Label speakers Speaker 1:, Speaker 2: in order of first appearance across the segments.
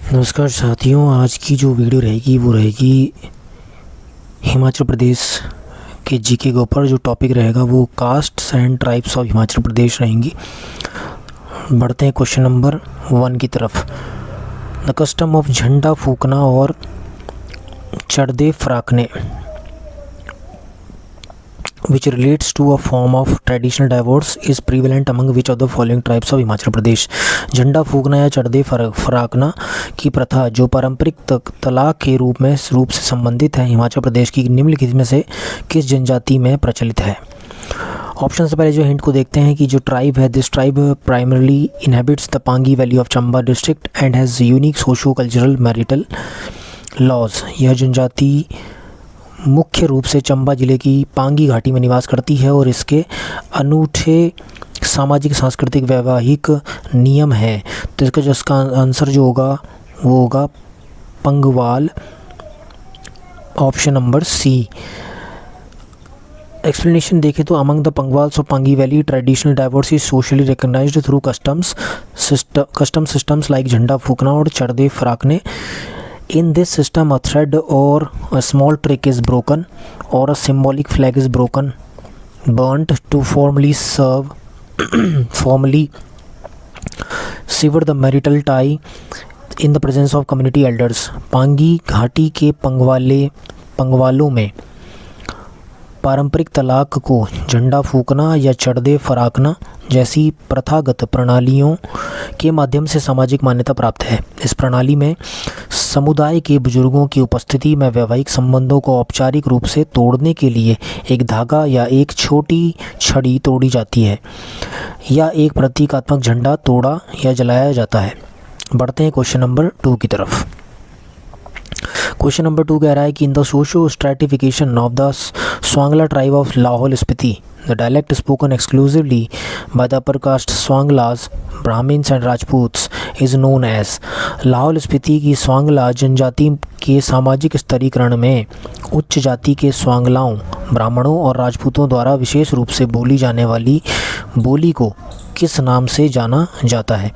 Speaker 1: नमस्कार साथियों, आज की जो वीडियो रहेगी वो रहेगी हिमाचल प्रदेश के जीके के ऊपर। जो टॉपिक रहेगा वो castes and tribes of Himachal Pradesh रहेंगी। बढ़ते हैं क्वेश्चन नंबर 1 की तरफ। द कस्टम ऑफ झंडा फूकना और चढ़दे फराकने which relates to a form of traditional divorce is prevalent among which of the following tribes of Himachal Pradesh. झंडा फूकना या चढ़दे फराकना की प्रथा जो पारंपरिक तलाक के रूप से संबंधित है, हिमाचल प्रदेश की निम्नलिखित में से किस जनजाति में प्रचलित है। ऑप्शन से पहले जो हिंट को देखते हैं कि जो ट्राइब है, this tribe primarily inhabits the Pangi valley of Chamba district and has unique socio cultural marital laws. यह जनजाति मुख्य रूप से चंबा जिले की पांगी घाटी में निवास करती है और इसके अनूठे सामाजिक सांस्कृतिक वैवाहिक नियम हैं। तो इसका आंसर जो होगा वो होगा Pangwal, option number C. Explanation देखें तो among the Pangwals of Pangi valley traditional divorce is socially recognised through custom systems like झंडा फूकना और चढ़दे फराकने। In this system, a thread or a small trick is broken, or a symbolic flag is burnt to formally sever the marital tie in the presence of community elders. Pangi घाटी के पंगवालों में पारंपरिक तलाक को झंडा फूकना या चढ़दे फराकना जैसी प्रथागत प्रणालियों के माध्यम से सामाजिक मान्यता प्राप्त है। इस प्रणाली में समुदाय के बुजुर्गों की उपस्थिति में वैवाहिक संबंधों को औपचारिक रूप से तोड़ने के लिए एक धागा या एक छोटी छड़ी तोड़ी जाती है या एक प्रतीकात्मक झंडा तोड़ा या जलाया जाता है। बढ़ते हैं क्वेश्चन नंबर 2 की तरफ। क्वेश्चन नंबर 2 कह रहा है कि in the socio stratification of the Swangla tribe of Lahaul Spiti the dialect spoken exclusively by the upper caste Swanglas, Brahmins and Rajputs is known as. Lahaul Spiti की स्वांगला जनजाति के सामाजिक स्तरीकरण में उच्च जाति के स्वांगलाओं, ब्राह्मणों और राजपूतों द्वारा विशेष रूप से बोली जाने वाली बोली को किस नाम से जाना जाता है।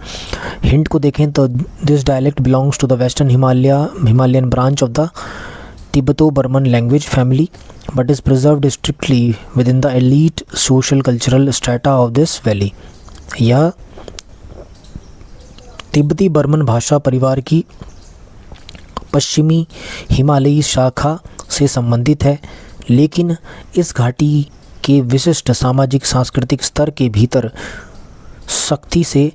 Speaker 1: हिंट को देखें तो this dialect belongs to the western Himalayan branch of the Tibeto Burman language family but is preserved strictly within the elite social cultural strata of this valley. यह तिब्बती बर्मन भाषा परिवार की पश्चिमी हिमालयी शाखा से संबंधित है, लेकिन इस घाटी के विशिष्ट सामाजिक सांस्कृतिक स्तर के भीतर सख्ती से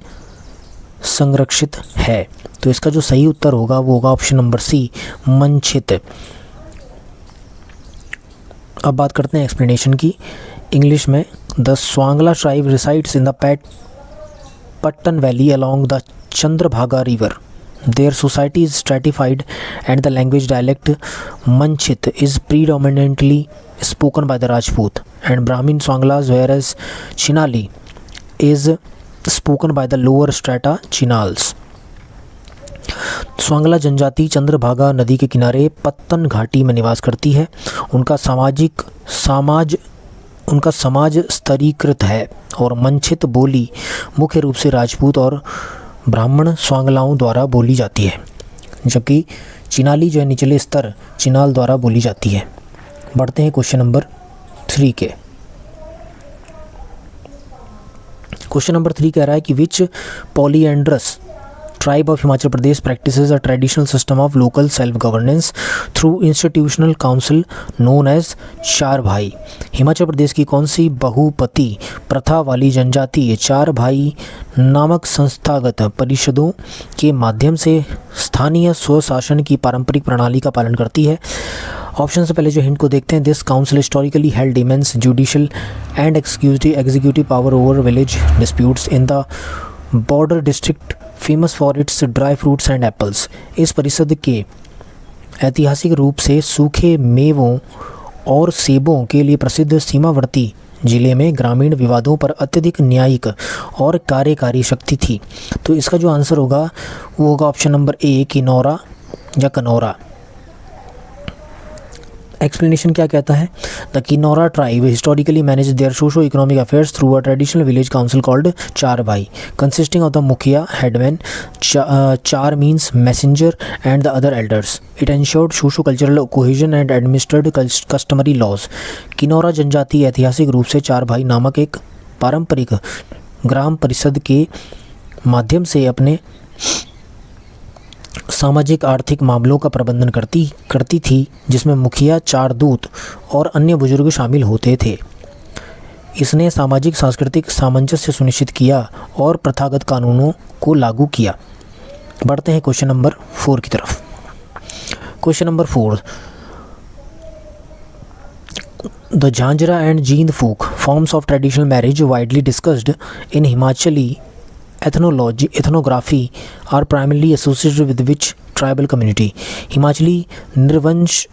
Speaker 1: संरक्षित है। तो इसका जो सही उत्तर होगा वो होगा ऑप्शन नंबर सी, मंछित। अब बात करते हैं एक्सप्लेनेशन की इंग्लिश में। The Swangla tribe resides in the Pattan valley along the Chandrabhaga river. Their society is stratified and the language dialect Manchit is predominantly spoken by the Rajput and Brahmin Swanglas, whereas Chinali is spoken by the lower strata Chinals. Swangla जनजाति चंद्रभागा नदी के किनारे पत्तन घाटी में निवास करती है। उनका समाज स्तरीकृत है और मंछित बोली मुख्य रूप से राजपूत और ब्राह्मण स्वांगलाओं द्वारा बोली जाती है, जबकि चिनाली जो है निचले स्तर चिनाल द्वारा बोली जाती है। बढ़ते हैं क्वेश्चन नंबर 3 के। क्वेश्चन नंबर 3 कह रहा है कि which polyandrous tribe of Himachal Pradesh practises a traditional system of local self governance through institutional council known as Char Bhai. Himachal Pradesh की कौन सी बहुपति प्रथा वाली जनजाति चार भाई नामक संस्थागत परिषदों के माध्यम से स्थानीय स्वशासन की पारंपरिक प्रणाली का पालन करती है। ऑप्शन से पहले जो हिंट को देखते हैं, this council historically held immense judicial and executive power over village disputes in the border district famous for its dry fruits and apples. इस परिषद के ऐतिहासिक रूप से सूखे मेवों और सेबों के लिए प्रसिद्ध सीमावर्ती जिले में ग्रामीण विवादों पर अत्यधिक न्यायिक और कार्यकारी शक्ति थी। तो इसका जो आंसर होगा वो होगा ऑप्शन नंबर ए, किन्नौरा या कनौरा। एक्सप्लेनेशन क्या कहता है? The Kinnaura tribe historically manage their socio economic affairs through a traditional village council called Char Bhai, consisting of the mukhiya headman, char means messenger and the other elders. It ensured socio cultural cohesion and administered customary laws. Kinnaura जनजाति ऐतिहासिक रूप से चार भाई नामक एक पारंपरिक ग्राम परिषद के माध्यम से अपने सामाजिक आर्थिक मामलों का प्रबंधन करती थी, जिसमें मुखिया, चार दूत और अन्य बुजुर्ग शामिल होते थे. इसने सामाजिक सांस्कृतिक सामंजस्य सुनिश्चित किया और प्रथागत कानूनों को लागू किया. बढ़ते हैं क्वेश्चन नंबर 4 की तरफ. Question number 4. The Jhanjra and Jind Phuk forms of traditional marriage widely discussed in Himachali ethnography are primarily associated with which tribal community? Himachali नृवंश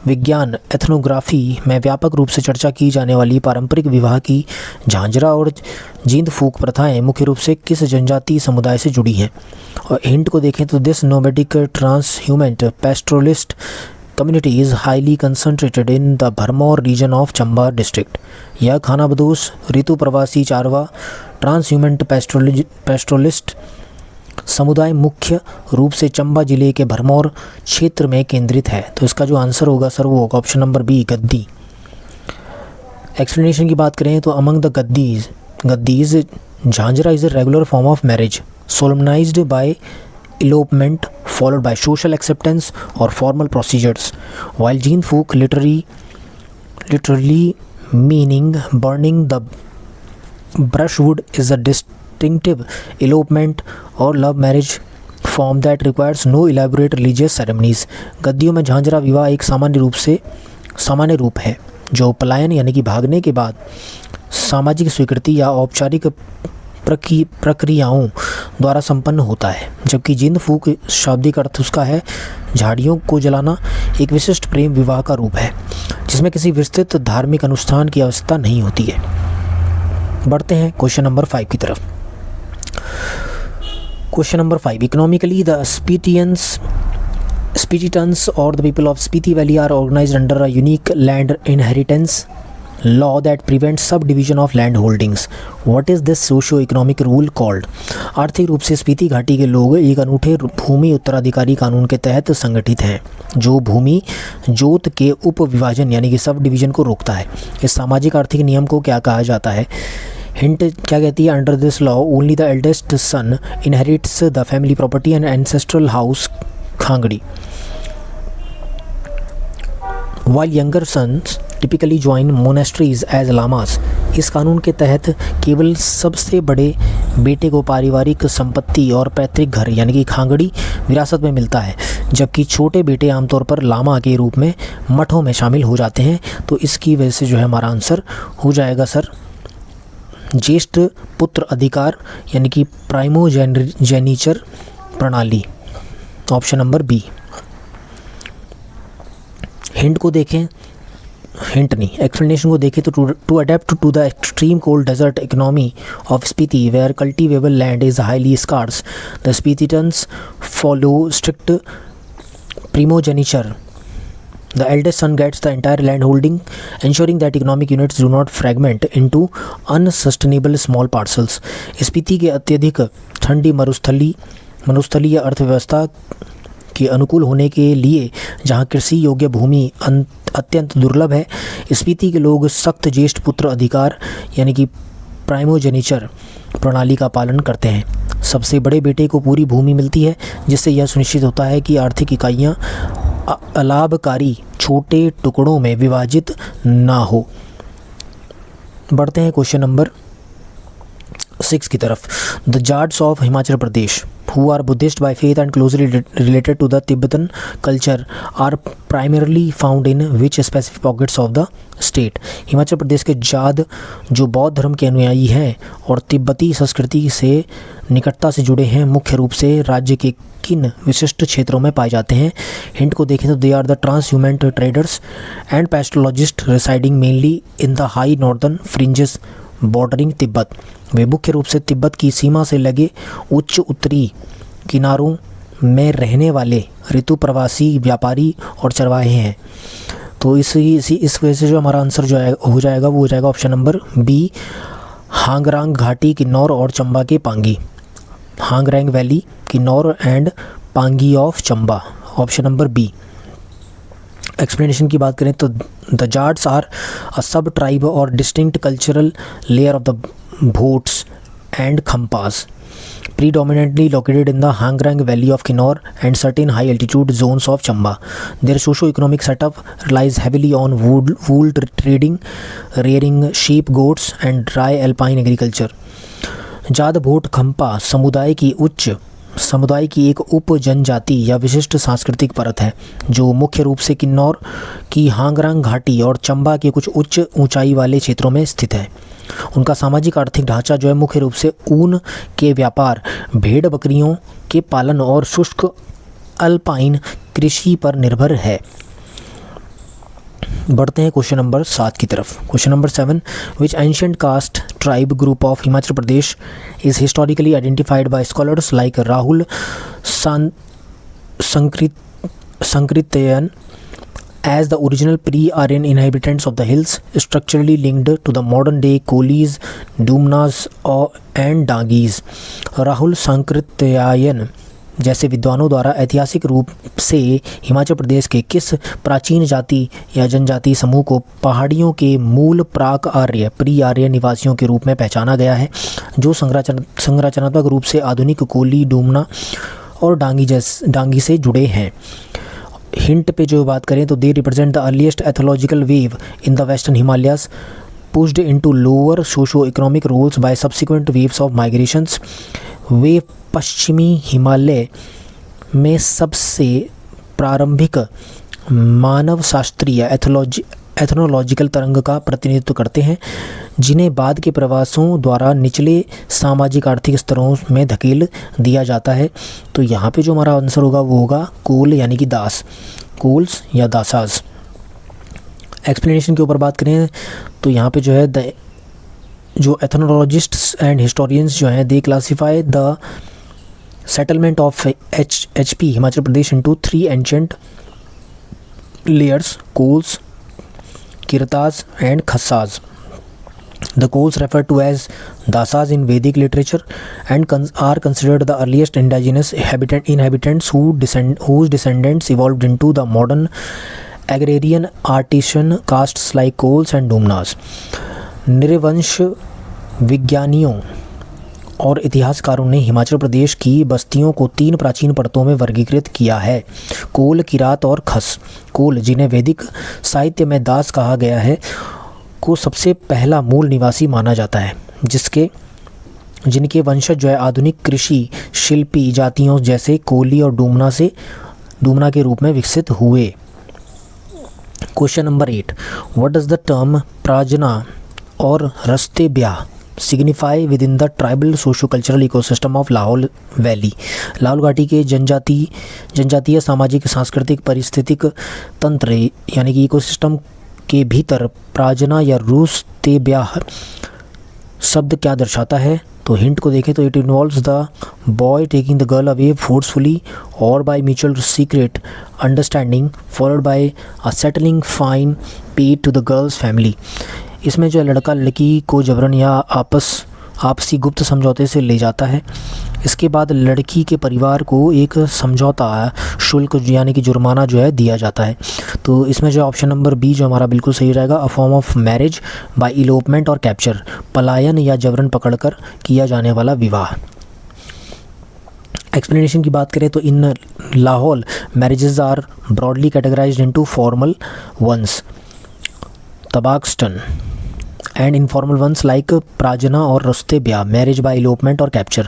Speaker 1: विज्ञान एथनोग्राफी में व्यापक रूप से चर्चा की जाने वाली पारंपरिक विवाह की झांझरा और जींद फूक प्रथाएं मुख्य रूप से किस जनजातीय समुदाय से जुड़ी हैं? और हिंट को देखें तो this nomadic transhumant pastoralist community is highly concentrated in the Bharmour region of Chamba district. यह खानाबदोश ऋतु प्रवासी चारवा ट्रांसह्यूमेंट पैस्टोरलिस्ट समुदाय मुख्य रूप से चंबा जिले के भरमौर क्षेत्र में केंद्रित है. तो इसका जो आंसर होगा सर वो होगा option number B, Gaddi. Explanation की बात करें तो among the Gaddis Jhanjra is a regular form of marriage solemnised by elopement followed by social acceptance or formal procedures, while Jeen Fook literally meaning burning the brushwood is a distinctive elopement or love marriage form that requires no elaborate religious ceremonies. गद्दियों में झांझरा विवाह एक सामान्य रूप है जो पलायन यानी कि भागने के बाद सामाजिक स्वीकृति या औपचारिक प्रक्रियाओं द्वारा संपन्न होता है, जबकि जिंद फूक शाब्दिक अर्थ उसका है झाड़ियों को जलाना. एक विशिष्ट प्रेम विवाह का रूप है जिसमें किसी विस्तृत धार्मिक अनुष्ठान की आवश्यकता नहीं होती है. बढ़ते हैं क्वेश्चन नंबर 5 की तरफ. Question number 5. Economically the Spititans or the people of Spiti Valley are organized under a unique land inheritance law that prevents subdivision of land holdings. What is this socio-economic rule called? आर्थिक रूप से स्पीति घाटी के लोग एक अनूठे भूमि उत्तराधिकारी कानून के तहत संगठित हैं जो भूमि जोत के उप विभाजन यानी कि सब डिवीजन को रोकता है. इस सामाजिक आर्थिक नियम को क्या कहा जाता है? हिंट क्या कहती है? Under this law only the eldest son inherits the family property and ancestral house Khangri, while younger sons typically join monasteries as lamas. इस कानून के तहत केवल सबसे बड़े बेटे को पारिवारिक संपत्ति और पैतृक घर यानी कि खांगड़ी विरासत में मिलता है, जबकि छोटे बेटे आमतौर पर लामा के रूप में मठों में शामिल हो जाते हैं. तो इसकी वजह से जो है हमारा आंसर हो जाएगा सर ज्येष्ठ पुत्र अधिकार यानी कि प्राइमोजेनिचर प्रणाली, ऑप्शन नंबर बी. हिंट को देखें, हिंट नहीं एक्सप्लेनेशन को देखें तो to adapt to the extreme cold desert economy of Spiti where cultivable land is highly scarce, the Spitians follow strict primogeniture. The eldest son gets the entire land holding, ensuring that economic units do not fragment into unsustainable small parcels. Spiti के अत्यधिक ठंडी मरुस्थलीय अर्थव्यवस्था के अनुकूल होने के लिए जहां कृषि योग्य भूमि अत्यंत दुर्लभ है, स्पीति के लोग सख्त ज्येष्ठ पुत्र अधिकार यानी कि प्राइमोजेनिचर प्रणाली का पालन करते हैं. सबसे बड़े बेटे को पूरी भूमि मिलती है जिससे यह सुनिश्चित होता है कि आर्थिक इकाइयां अलाभकारी छोटे टुकड़ों में विभाजित ना हो. बढ़ते हैं क्वेश्चन नंबर 6 की तरफ. The Jats of Himachal Pradesh who are Buddhist by faith and closely related to the Tibetan culture are primarily found in which specific pockets of the state? Himachal Pradesh के जाद जो बौद्ध धर्म के अनुयायी हैं और तिब्बती संस्कृति से निकटता से जुड़े हैं मुख्य रूप से राज्य के किन विशिष्ट क्षेत्रों में पाए जाते हैं? हिंट को देखें तो they are the transhumant traders and pastoralists residing mainly in the high northern fringes bordering Tibet. वे मुख्य रूप से तिब्बत की सीमा से लगे उच्च उत्तरी किनारों में रहने वाले ऋतु प्रवासी व्यापारी और चरवाहे हैं. तो इस वजह से जो हमारा आंसर जो है हो जाएगा वो हो जाएगा ऑप्शन नंबर बी, हांगरांग घाटी, किन्नौर और चंबा के Pangi. Hangrang valley, Kinnaur and Pangi of Chamba, option number B. Explanation की बात करें तो the Jats are a sub tribe और distinct cultural layer of the Bhots and Khampas, predominantly located in the Hangrang Valley of Kinnaur and certain high altitude zones of Chamba. Their socio-economic setup relies heavily on wool trading, rearing sheep, goats and dry alpine agriculture. Jat vote खम्पा समुदाय की एक उप जनजाति या विशिष्ट सांस्कृतिक परत है जो मुख्य रूप से किन्नौर की हांगरांग घाटी और चंबा के कुछ उच्च ऊंचाई वाले क्षेत्रों में स्थित है। उनका सामाजिक आर्थिक ढांचा जो है मुख्य रूप से ऊन के व्यापार, भेड़ बकरियों के पालन और शुष्क अल्पाइन कृषि पर निर्भर है। बढ़ते हैं क्वेश्चन नंबर 7 की तरफ। Question number 7, which ancient caste tribe group of Himachal Pradesh is historically identified by scholars like Rahul Sankrityayan as the original pre-Aryan inhabitants of the hills, structurally linked to the modern-day Kolis, Dumnas and Dangis. Rahul Sankrityayan जैसे विद्वानों द्वारा ऐतिहासिक रूप से हिमाचल प्रदेश के किस प्राचीन जाति या जनजाति समूह को पहाड़ियों के मूल प्राक आर्य प्री आर्य निवासियों के रूप में पहचाना गया है, जो संरचनात्मक रूप से आधुनिक कोली, डूमना और डांगी से जुड़े हैं। हिंट पे जो बात करें तो they represent the earliest ethological wave in the western Himalayas pushed into lower socio economic roles by subsequent waves of migrations. वे पश्चिमी हिमालय में सबसे प्रारंभिक मानव शास्त्रीय एथनोलॉजिकल तरंग का प्रतिनिधित्व करते हैं, जिन्हें बाद के प्रवासों द्वारा निचले सामाजिक आर्थिक स्तरों में धकेल दिया जाता है। तो यहाँ पे जो हमारा आंसर होगा वो होगा कोल यानी कि दास, कोल्स या दासाज। एक्सप्लेनेशन के ऊपर बात करें तो यहाँ पे जो है जो एथनोलॉजिस्ट्स एंड हिस्टोरियंस जो हैं they classify the settlement of HP Himachal Pradesh into 3 ancient layers, Kols, Kiratas and Khassas. The Kols referred to as Dasas in Vedic literature and are considered the earliest indigenous inhabitants whose descendants evolved into the modern agrarian artisan castes like Kols and Dumnas. नृवंश विज्ञानियों और इतिहासकारों ने हिमाचल प्रदेश की बस्तियों को 3 प्राचीन परतों में वर्गीकृत किया है, कोल, किरात और खस। कोल, जिन्हें वैदिक साहित्य में दास कहा गया है, को सबसे पहला मूल निवासी माना जाता है, जिनके वंशज जो है आधुनिक कृषि शिल्पी जातियों जैसे कोली और डूमना के रूप में विकसित हुए। Question number 8, what does the term Prajna और raste byah signify within the tribal socio cultural ecosystem of Lahaul valley. Lahaul घाटी के जनजातीय सामाजिक सांस्कृतिक परिस्थितिक तंत्र यानी कि इकोसिस्टम के भीतर प्राजना या रूस्ते ब्याह शब्द क्या दर्शाता है। तो हिंट को देखें तो it involves the boy taking the girl away forcefully और by mutual secret understanding followed by a settling fine paid to the girl's family. इसमें जो लड़का लड़की को जबरन या आपसी गुप्त समझौते से ले जाता है। इसके बाद लड़की के परिवार को एक समझौता शुल्क यानी कि जुर्माना जो है दिया जाता है। तो इसमें जो ऑप्शन नंबर बी जो हमारा बिल्कुल सही रहेगा, a form of marriage by elopement और कैप्चर, पलायन या जबरन पकड़कर किया जाने वाला विवाह। एक्सप्लेनेशन की बात करें तो in Lahaul marriages are broadly categorised into formal ones तबाकस्टन and informal ones like prajna or raste bya, marriage by elopement or capture.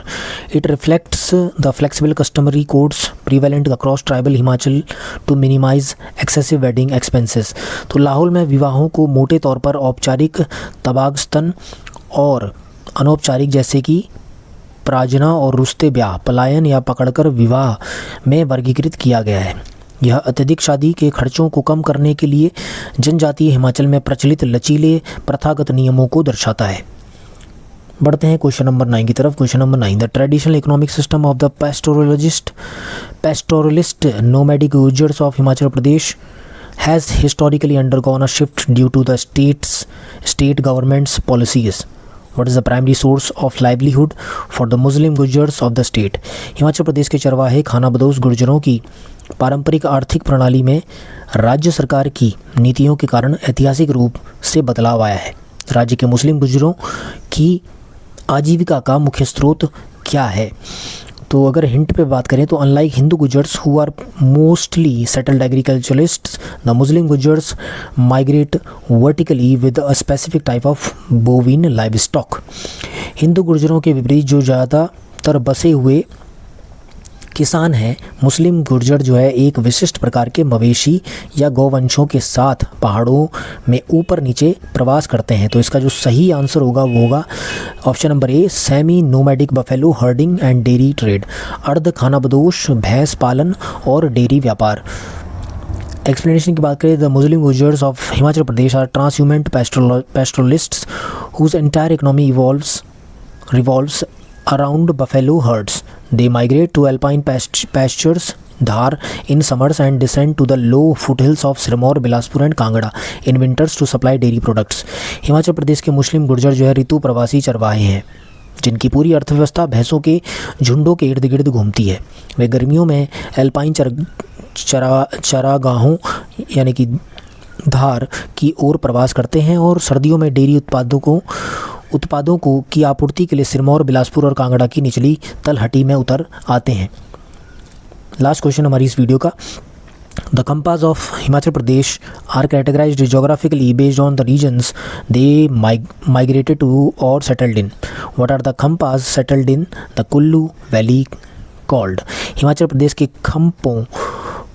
Speaker 1: It reflects the flexible customary codes prevalent across tribal Himachal to minimize excessive wedding expenses. तो लाहौल में विवाहों को मोटे तौर पर औपचारिक तबाकस्तन और अनौपचारिक जैसे कि प्राजना और रुस्ते ब्याह, पलायन या पकड़कर विवाह में वर्गीकृत किया गया है। यह अत्यधिक शादी के खर्चों को कम करने के लिए जनजातीय हिमाचल में प्रचलित लचीले प्रथागत नियमों को दर्शाता है। बढ़ते हैं क्वेश्चन नंबर 9 की तरफ। Question number 9, the traditional economic system of the pastoralist nomadic Gujars of Himachal Pradesh has historically undergone a shift due to the state government's policies. What is the primary source of livelihood for the Muslim Gujars of the state? Himachal Pradesh के चरवाहे खानाबदोश गुर्जरों की पारंपरिक आर्थिक प्रणाली में राज्य सरकार की नीतियों के कारण ऐतिहासिक रूप से बदलाव आया है। राज्य के मुस्लिम गुर्जरों की आजीविका का मुख्य स्रोत क्या है? तो अगर हिंट पे बात करें तो unlike Hindu Gujars who are mostly settled agriculturalists, the Muslim Gujars migrate vertically with a specific type of bovine livestock. Hindu गुर्जरों के विपरीत जो ज़्यादातर बसे हुए किसान हैं, मुस्लिम गुर्जर जो है एक विशिष्ट प्रकार के मवेशी या गौवंशों के साथ पहाड़ों में ऊपर नीचे प्रवास करते हैं। तो इसका जो सही आंसर होगा वो होगा option number A, semi nomadic buffalo herding and dairy trade, अर्ध खानाबदोश भैंस पालन और डेयरी व्यापार। एक्सप्लेनेशन की बात करें, the Muslim Gujars of Himachal Pradesh are transhumant pastoralists whose entire economy revolves around buffalo herds. They migrate to alpine pastures, Dhar in summers and descend to the low foothills of Sirmaur, Bilaspur and Kangra in winters to supply dairy products. Himachal Pradesh के Muslim Gurjar जो है ऋतु प्रवासी चरवाहे हैं जिनकी पूरी अर्थव्यवस्था भैंसों के झुंडों के इर्द गिर्द घूमती है। वे गर्मियों में एल्पाइन चरागाहों यानी कि धार की ओर प्रवास करते हैं और सर्दियों में डेयरी उत्पादों को की आपूर्ति के लिए सिरमौर, बिलासपुर और कांगड़ा की निचली तलहटी में उतर आते हैं। लास्ट क्वेश्चन हमारी इस वीडियो का, the Khampas of Himachal Pradesh are categorised geographically based on the regions they migrated to और settled in. What are the Khampas settled in the Kullu valley called? Himachal Pradesh के खंपों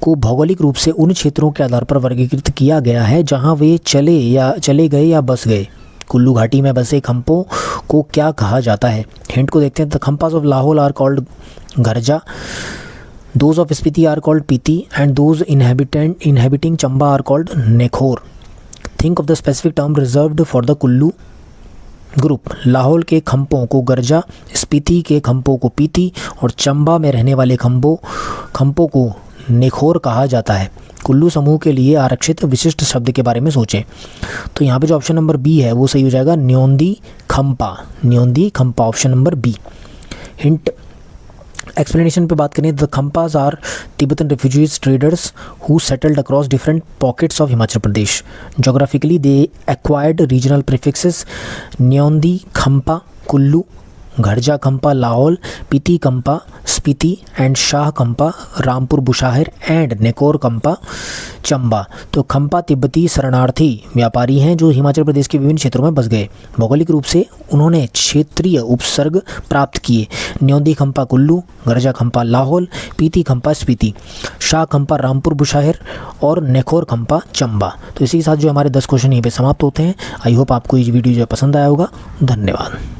Speaker 1: को भौगोलिक रूप से उन क्षेत्रों के आधार पर वर्गीकृत किया गया है जहां वे चले गए या बस गए। कुल्लू घाटी में बसे खंपों को क्या कहा जाता है? हिंट को देखते हैं। The Khampas of Lahaul are called Gharja, those of Spiti are called Piti and those inhabiting Chamba are called Nekhor. Think of the specific term reserved for the Kullu group. Lahaul के खंपों को गर्जा, स्पीति के खंपों को पीती और चंबा में रहने वाले खंपों को नेखोर कहा जाता है। कुल्लू समूह के लिए आरक्षित विशिष्ट शब्द के बारे में सोचें। तो यहाँ पे जो ऑप्शन नंबर बी है वो सही हो जाएगा, Nyondi Khampa option number B. Hint explanation पे बात करें, the Khampas are Tibetan refugees traders who settled across different pockets of Himachal Pradesh. Geographically they acquired regional prefixes Nyondi Khampa Kullu, Gharja Khampa Lahaul, Piti Khampa Spiti and Shah Khampa Rampur Bushahr and Nekor Khampa Chamba. तो खंपा तिब्बती शरणार्थी व्यापारी हैं जो हिमाचल प्रदेश के विभिन्न क्षेत्रों में बस गए। भौगोलिक रूप से उन्होंने क्षेत्रीय उपसर्ग प्राप्त किए। न्योंदी खंपा कुल्लू, घरजा खंपा लाहौल, पीती खंपा स्पीति, शाह खंपा रामपुर बुशाहर और नेकोर खंपा चंबा। तो इसी के साथ जो हमारे 10 क्वेश्चन यहीं पे समाप्त होते हैं। आई होप आपको ये वीडियो जो पसंद आया होगा। धन्यवाद।